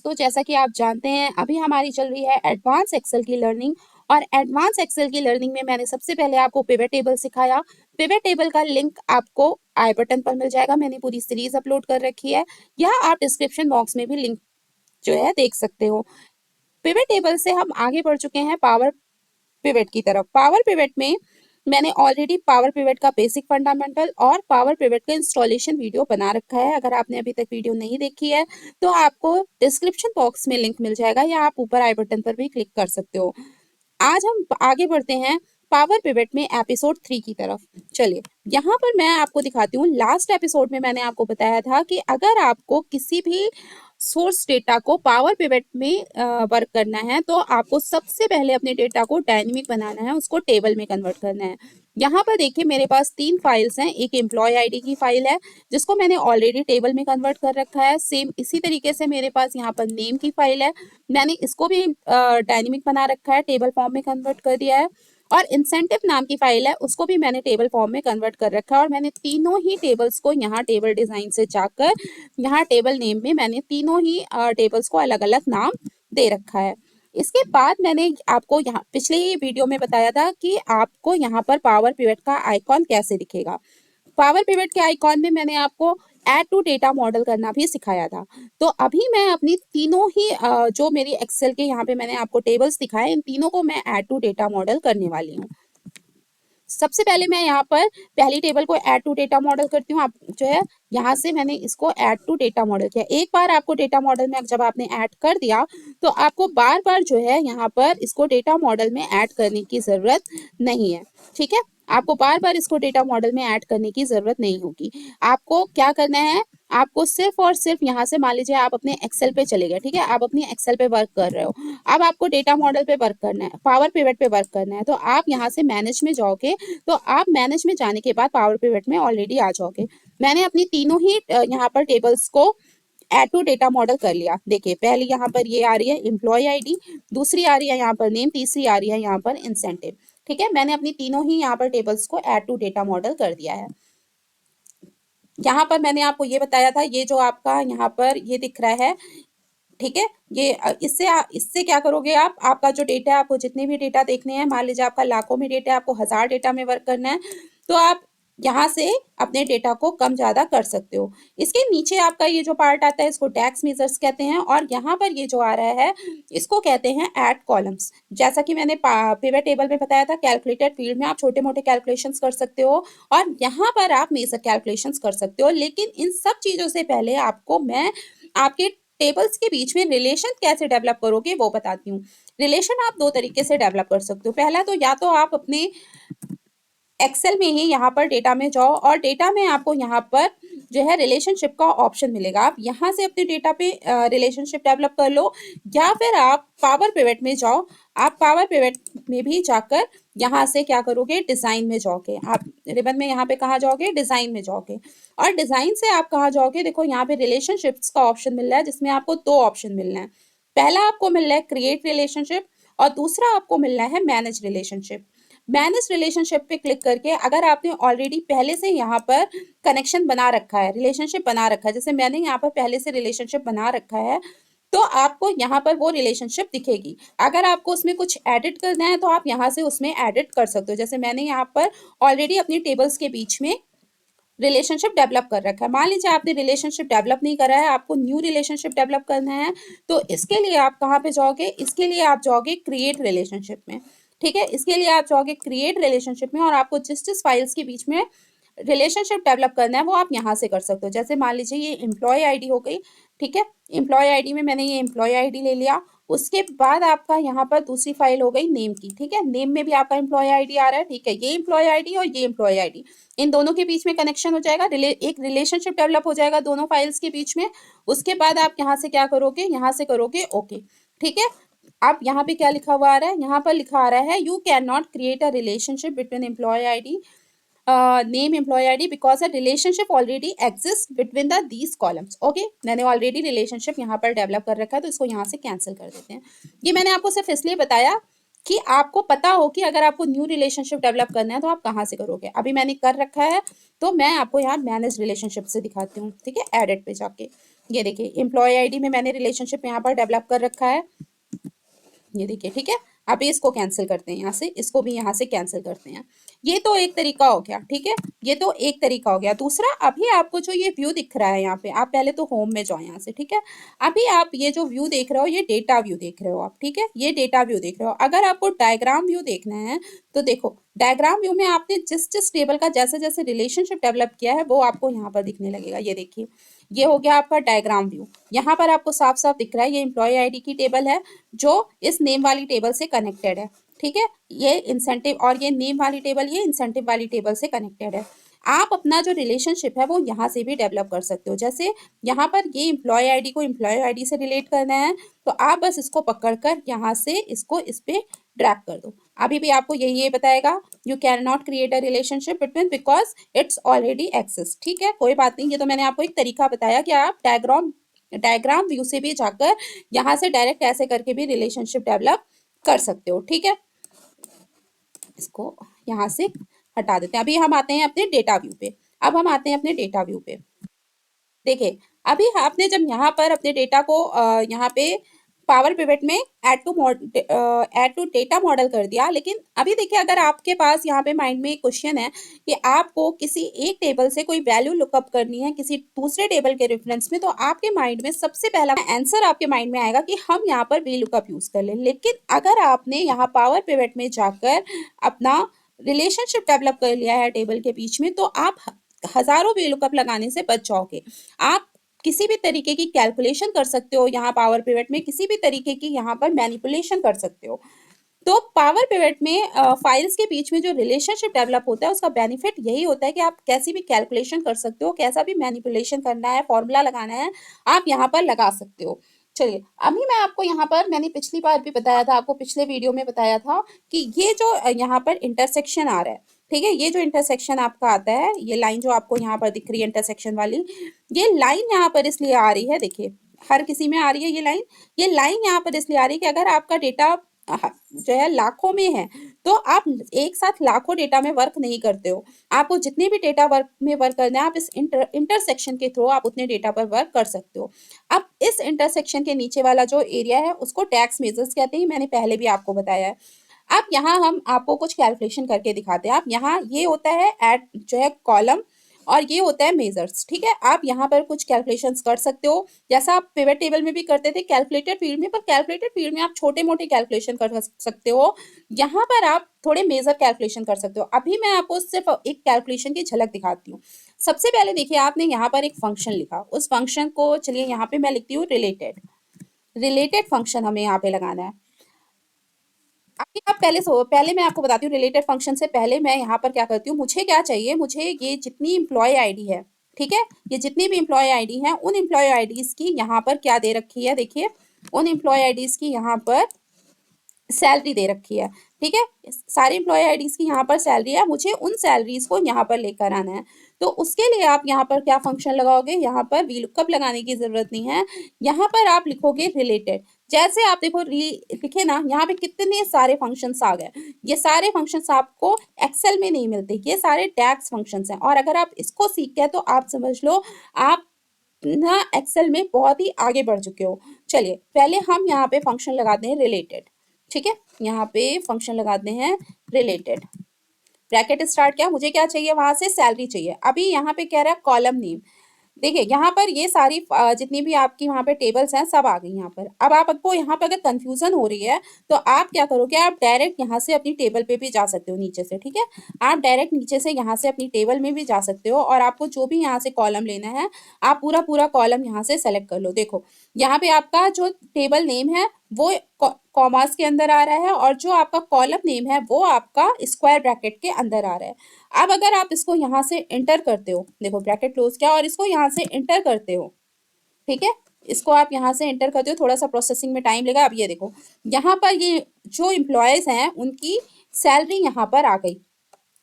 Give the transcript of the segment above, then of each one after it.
तो जैसा कि आप जानते हैं अभी हमारी चल रही है एडवांस एक्सेल की लर्निंग, और एडवांस एक्सेल की लर्निंग में मैंने सबसे पहले आपको पिवट टेबल सिखाया। पिवट टेबल का लिंक आपको आई बटन पर मिल जाएगा, मैंने पूरी सीरीज अपलोड कर रखी है, या आप डिस्क्रिप्शन बॉक्स में भी लिंक जो है देख सकते हो। पिवट टेबल से हम आगे बढ़ चुके हैं पावर पिवट की तरफ। पावर पिवट में मैंने ऑलरेडी पावर पिवट का बेसिक फंडामेंटल और पावर पिवट का इंस्टॉलेशन वीडियो बना रखा है। अगर आपने अभी तक वीडियो नहीं देखी है तो आपको डिस्क्रिप्शन बॉक्स में लिंक मिल जाएगा, या आप ऊपर आई बटन पर भी क्लिक कर सकते हो। आज हम आगे बढ़ते हैं पावर पिवट में एपिसोड 3 की तरफ। चलिए यहाँ पर मैं आपको दिखाती हूँ। लास्ट एपिसोड में मैंने आपको बताया था कि अगर आपको किसी भी सोर्स डेटा को पावर पिवट में वर्क करना है तो आपको सबसे पहले अपने डेटा को डायनेमिक बनाना है, उसको टेबल में कन्वर्ट करना है। यहाँ पर देखिए मेरे पास 3 फाइल्स हैं। एक एम्प्लॉय आईडी की फाइल है जिसको मैंने ऑलरेडी टेबल में कन्वर्ट कर रखा है। सेम इसी तरीके से मेरे पास यहाँ पर नेम की फाइल है, मैंने इसको भी डायनेमिक बना रखा है, टेबल फॉर्म में कन्वर्ट कर दिया है। और इंसेंटिव नाम की फाइल है, उसको भी मैंने टेबल फॉर्म में कन्वर्ट कर रखा है। और मैंने तीनों ही टेबल्स को यहाँ टेबल डिजाइन से जाकर यहाँ टेबल नेम में मैंने तीनों ही टेबल्स को अलग अलग नाम दे रखा है। इसके बाद मैंने आपको यहाँ पिछले ही वीडियो में बताया था कि आपको यहाँ पर पावर पिवट का आइकॉन कैसे दिखेगा। पावर पिवट के आइकॉन में मैंने आपको ऐड टू डेटा मॉडल करना भी सिखाया था। तो अभी मैं अपनी तीनों ही जो मेरी एक्सेल के यहाँ पे मैंने आपको टेबल्स दिखाए, इन तीनों को मैं ऐड टू डेटा मॉडल करने वाली हूँ। सबसे पहले मैं यहाँ पर पहली टेबल को ऐड टू डेटा मॉडल करती हूँ। आप जो है यहाँ से मैंने इसको ऐड टू डेटा मॉडल किया। एक बार आपको डेटा मॉडल में जब आपने ऐड कर दिया तो आपको बार बार जो है यहाँ पर इसको डेटा मॉडल में ऐड करने की जरूरत नहीं है। ठीक है, आपको बार बार इसको डेटा मॉडल में ऐड करने की जरूरत नहीं होगी। आपको क्या करना है, आपको सिर्फ और सिर्फ यहाँ से मान लीजिए आप अपने एक्सेल पे चले गए, ठीक है, आप अपनी एक्सेल पे वर्क कर रहे हो। अब आपको डेटा मॉडल पे वर्क करना है, पावर पिवट पे वर्क करना है, तो आप यहाँ से मैनेज में जाओगे। तो आप मैनेज में जाने के बाद पावर पिवट में ऑलरेडी आ जाओगे। मैंने अपनी तीनों ही यहाँ पर टेबल्स को ऐड टू डेटा मॉडल कर लिया। देखिए पहली यहाँ पर ये आ रही है एम्प्लॉय आईडी, दूसरी आ रही है यहाँ पर नेम, तीसरी आ रही है यहाँ पर इंसेंटिव। ठीक है, मैंने अपनी तीनों ही यहाँ पर टेबल्स को ऐड टू डेटा मॉडल कर दिया है। यहाँ पर मैंने आपको ये बताया था, ये जो आपका यहाँ पर ये दिख रहा है, ठीक है, ये इससे क्या करोगे आप, आपका जो डेटा है, आपको जितने भी डेटा देखने हैं, मान लीजिए आपका लाखों में डेटा है, आपको 1000 डेटा में वर्क करना है, तो आप यहाँ से अपने डेटा को कम ज्यादा कर सकते हो। इसके नीचे आपका ये जो पार्ट आता है इसको टैक्स मेजर्स कहते हैं, और यहाँ पर ये जो आ रहा है इसको कहते हैं ऐड कॉलम्स। जैसा कि मैंने पिवट टेबल में बताया था, कैलकुलेटेड फील्ड में आप छोटे मोटे कैलकुलेशंस कर सकते हो, और यहाँ पर आप मेजर कैलकुलेशंस कर सकते हो। लेकिन इन सब चीजों से पहले आपको मैं आपके टेबल्स के बीच में रिलेशन कैसे डेवलप करोगे वो बताती हूँ। रिलेशन आप दो तरीके से डेवलप कर सकते हो। पहला तो या तो आप अपने एक्सेल में ही यहाँ पर डेटा में जाओ, और डेटा में आपको यहाँ पर जो है रिलेशनशिप का ऑप्शन मिलेगा, आप यहाँ से अपने डेटा पे रिलेशनशिप डेवलप कर लो, या फिर आप पावर पिवट में जाओ। आप पावर पिवट में भी जाकर यहाँ से क्या करोगे, डिजाइन में जाओगे, आप रिबन में यहाँ पे कहाँ जाओगे, डिजाइन में जाओगे, और डिजाइन से आप कहाँ जाओगे, देखो यहाँ पे रिलेशनशिप्स का ऑप्शन मिल रहा है, जिसमें आपको 2 ऑप्शन मिल रहे हैं। पहला आपको मिल रहा है क्रिएट रिलेशनशिप, और दूसरा आपको मिल रहा है मैनेज रिलेशनशिप। मैनेज रिलेशनशिप पे क्लिक करके अगर आपने ऑलरेडी पहले से यहाँ पर कनेक्शन बना रखा है, रिलेशनशिप बना रखा है, जैसे मैंने यहाँ पर पहले से रिलेशनशिप बना रखा है, तो आपको यहाँ पर वो रिलेशनशिप दिखेगी। अगर आपको उसमें कुछ एडिट करना है तो आप यहाँ से उसमें एडिट कर सकते हो। जैसे मैंने यहाँ पर ऑलरेडी अपनी टेबल्स के बीच में रिलेशनशिप डेवलप कर रखा है। मान लीजिए आपने रिलेशनशिप डेवलप नहीं करा है, आपको न्यू रिलेशनशिप डेवलप करना है, तो इसके लिए आप कहाँ पे जाओगे, इसके लिए आप जाओगे क्रिएट रिलेशनशिप में। ठीक है, इसके लिए आप जाओगे क्रिएट रिलेशनशिप में, और आपको जिस जिस फाइल्स के बीच में रिलेशनशिप डेवलप करना है वो आप यहाँ से कर सकते हो। जैसे मान लीजिए ये एम्प्लॉय आईडी हो गई, ठीक है, एम्प्लॉय आईडी में मैंने ये एम्प्लॉय आईडी ले लिया। उसके बाद आपका यहाँ पर दूसरी फाइल हो गई नेम की, ठीक है, नेम में भी आपका एम्प्लॉय आईडी आ रहा है, ठीक है, ये एम्प्लॉय आईडी और ये एम्प्लॉय आईडी, इन दोनों के बीच में कनेक्शन हो जाएगा, एक रिलेशनशिप डेवलप हो जाएगा दोनों फाइल्स के बीच में। उसके बाद आप यहाँ से क्या करोगे, यहाँ से करोगे ओके। ठीक है, अब यहाँ पे क्या लिखा हुआ आ रहा है, यहाँ पर लिखा आ रहा है you can not create a relationship between employee ID name employee id because a relationship already exists between these columns। Okay, मैंने ऑलरेडी रिलेशनशिप यहाँ पर डेवलप कर रखा है, तो इसको यहाँ से कैंसिल कर देते हैं। ये मैंने आपको सिर्फ इसलिए बताया कि आपको पता हो कि अगर आपको न्यू रिलेशनशिप डेवलप करना है तो आप कहाँ से करोगे। अभी मैंने कर रखा है, तो मैं आपको यहाँ मैनेज रिलेशनशिप से दिखाती हूँ। ठीक है, एडिट पे जाके ये देखिए एम्प्लॉय आईडी में मैंने रिलेशनशिप यहाँ पर डेवलप कर रखा है, ये देखिए, ठीक है। अभी इसको कैंसिल करते हैं यहाँ से, इसको भी यहाँ से कैंसिल करते हैं। ये तो एक तरीका हो गया, ठीक है, ये तो एक तरीका हो गया। दूसरा, अभी आपको जो ये व्यू दिख रहा है यहाँ पे, आप पहले तो होम में जाओ यहाँ से, ठीक है। अभी आप ये जो व्यू देख रहे हो, ये डेटा व्यू देख रहे हो आप, ठीक है, ये डेटा व्यू देख रहे हो। अगर आपको डायग्राम व्यू देखना है तो देखो, डायग्राम व्यू में आपने जिस जिस टेबल का जैसे जैसे रिलेशनशिप डेवलप किया है वो आपको यहाँ पर दिखने लगेगा। ये देखिए, ये हो गया आपका डायग्राम व्यू। यहाँ पर आपको साफ साफ दिख रहा है ये एम्प्लॉय आईडी की टेबल है जो इस नेम वाली टेबल से कनेक्टेड है, ठीक है। ये इंसेंटिव और ये नेम वाली टेबल ये इंसेंटिव वाली टेबल से कनेक्टेड है। आप अपना जो रिलेशनशिप है वो यहाँ से भी डेवलप कर सकते हो। जैसे यहाँ पर ये एम्प्लॉय आईडी को एम्प्लॉय आईडी से रिलेट करना है तो आप बस इसको पकड़कर यहाँ से इसको इस पे ड्रैग कर दो। अभी भी आपको ये बताएगा you can not create a relationship between because it's already exist, ठीक है, कोई बात नहीं। ये तो मैंने आपको एक तरीका बताया कि आप डायग्राम व्यू से भी जाकर यहाँ से डायरेक्ट ऐसे करके भी रिलेशनशिप डेवलप कर सकते हो, ठीक है। इसको यहाँ से हटा देते हैं। अभी हम आते हैं अपने डेटा व्यू पे। अब हम आते हैं अपने डेटा व्यू पे। देखिए, अभी आपने जब यहाँ पर अपने डेटा को यहाँ पे पावर पिवट में ऐड टू डेटा मॉडल कर दिया, लेकिन अभी देखिए अगर आपके पास यहाँ पे माइंड में एक क्वेश्चन है कि आपको किसी एक टेबल से कोई वैल्यू लुकअप करनी है किसी दूसरे टेबल के रेफरेंस में, तो आपके माइंड में सबसे पहला आंसर आपके माइंड में आएगा कि हम यहाँ पर वी लुकअप यूज कर लें। लेकिन अगर आपने यहाँ पावर पिवट में जाकर अपना रिलेशनशिप डेवलप कर लिया है टेबल के बीच में, तो आप हजारों वी लुकअप लगाने से बच जाओगे। आप किसी भी तरीके की कैलकुलेशन कर सकते हो यहाँ पावर पिवट में, किसी भी तरीके की यहाँ पर मैनिपुलेशन कर सकते हो। तो पावर पिवट में फाइल्स के बीच में जो रिलेशनशिप डेवलप होता है उसका बेनिफिट यही होता है कि आप कैसी भी कैलकुलेशन कर सकते हो, कैसा भी मैनिपुलेशन करना है, फॉर्मूला लगाना है, आप यहाँ पर लगा सकते हो। चलिए, अभी मैं आपको यहाँ पर, मैंने पिछली बार भी बताया था आपको, पिछले वीडियो में बताया था कि ये जो यहाँ पर इंटरसेक्शन आ रहा है, ठीक है, ये जो इंटरसेक्शन आपका आता है, ये लाइन जो आपको यहाँ पर दिख रही है इंटरसेक्शन वाली, ये लाइन यहाँ पर इसलिए आ रही है, देखिए हर किसी में आ रही है ये लाइन यहाँ पर इसलिए आ रही है कि अगर आपका डेटा जो है लाखों में है तो आप एक साथ लाखों डेटा में वर्क नहीं करते हो। आपको जितने भी डेटा वर्क में वर्क करना है, आप इस इंटरसेक्शन के थ्रू आप उतने डेटा पर वर्क कर सकते हो। अब इस इंटरसेक्शन के नीचे वाला जो एरिया है उसको टैक्स मेजर्स कहते हैं, मैंने पहले भी आपको बताया है। अब यहाँ हम आपको कुछ कैलकुलेशन करके दिखाते हैं। आप यहाँ ये होता है एट जो है कॉलम और ये होता है मेजर्स, ठीक है। आप यहाँ पर कुछ कैलकुलेशंस कर सकते हो जैसा आप पिवट टेबल में भी करते थे कैलकुलेटेड फील्ड में, पर कैलकुलेटेड फील्ड में आप छोटे मोटे कैलकुलेशन कर सकते हो, यहाँ पर आप थोड़े मेजर कैलकुलेशन कर सकते हो। अभी मैं आपको सिर्फ एक कैलकुलेशन की झलक दिखाती हूँ। सबसे पहले देखिए, आपने यहाँ पर एक फंक्शन लिखा, उस फंक्शन को चलिए यहाँ पे मैं लिखती हूँ रिलेटेड फंक्शन हमें यहाँ पे लगाना है। अभी आप पहले मैं आपको बताती हूँ, रिलेटेड फंक्शन से पहले मैं यहाँ पर क्या करती हूँ, मुझे क्या चाहिए, मुझे ये जितनी एम्प्लॉय आईडी है, ठीक है, ये जितनी भी एम्प्लॉय आईडी है उन एम्प्लॉय आईडीज की यहाँ पर क्या दे रखी है, देखिए उन एम्प्लॉय आईडीज की यहाँ पर सैलरी दे रखी है, ठीक है, सारी एम्प्लॉय आईडीज की यहाँ पर सैलरी है, मुझे उन सैलरीज को यहाँ पर लेकर आना है। तो उसके लिए आप यहाँ पर क्या फंक्शन लगाओगे, यहाँ पर वीलुकअप लगाने की जरूरत नहीं है, यहाँ पर आप लिखोगे रिलेटेड। जैसे आप देखो लिखे ना, यहाँ पे कितने सारे फंक्शंस आ गए। ये सारे फंक्शंस आपको एक्सेल में नहीं मिलते, ये सारे टैक्स फंक्शंस हैं, और अगर आप इसको सीख गए तो आप समझ लो आप ना एक्सेल में बहुत ही आगे बढ़ चुके हो। चलिए, पहले हम यहाँ पे फंक्शन लगाते हैं रिलेटेड, ठीक है, यहाँ पे फंक्शन लगाते हैं रिलेटेड, ब्रैकेट स्टार्ट किया, मुझे क्या चाहिए वहां से सैलरी चाहिए। अभी यहाँ पे कह रहा है कॉलम नेम, देखिए यहाँ पर ये सारी जितनी भी आपकी वहाँ पे टेबल्स हैं सब आ गई यहाँ पर। अब आपको यहाँ पर अगर कंफ्यूजन हो रही है तो आप क्या करोगे, आप डायरेक्ट यहाँ से अपनी टेबल पे भी जा सकते हो नीचे से, ठीक है, आप डायरेक्ट नीचे से यहाँ से अपनी टेबल में भी जा सकते हो, और आपको जो भी यहाँ से कॉलम लेना है आप पूरा पूरा कॉलम यहाँ से सेलेक्ट कर लो। देखो यहाँ पे आपका जो टेबल नेम है वो कॉमास के अंदर आ रहा है, और जो आपका कॉलम नेम है वो आपका स्क्वायर ब्रैकेट के अंदर आ रहा है। अब अगर आप इसको यहाँ से इंटर करते हो, देखो ब्रैकेट क्लोज किया और इसको यहाँ से इंटर करते हो, ठीक है, इसको आप यहाँ से इंटर करते हो, थोड़ा सा प्रोसेसिंग में टाइम लेगा। अब ये देखो यहाँ पर ये जो एम्प्लॉयज हैं उनकी सैलरी यहाँ पर आ गई,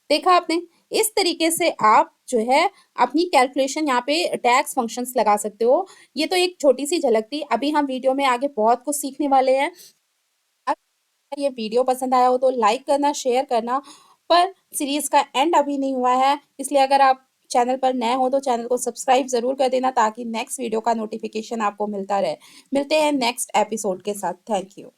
देखा आपने। इस तरीके से आप जो है अपनी कैलकुलेशन यहाँ पे टैक्स फंक्शंस लगा सकते हो। ये तो एक छोटी सी झलक थी, अभी हम वीडियो में आगे बहुत कुछ सीखने वाले हैं। अगर ये वीडियो पसंद आया हो तो लाइक करना, शेयर करना, पर सीरीज का एंड अभी नहीं हुआ है, इसलिए अगर आप चैनल पर नए हो तो चैनल को सब्सक्राइब ज़रूर कर देना ताकि नेक्स्ट वीडियो का नोटिफिकेशन आपको मिलता रहे। मिलते हैं नेक्स्ट एपिसोड के साथ। Thank you.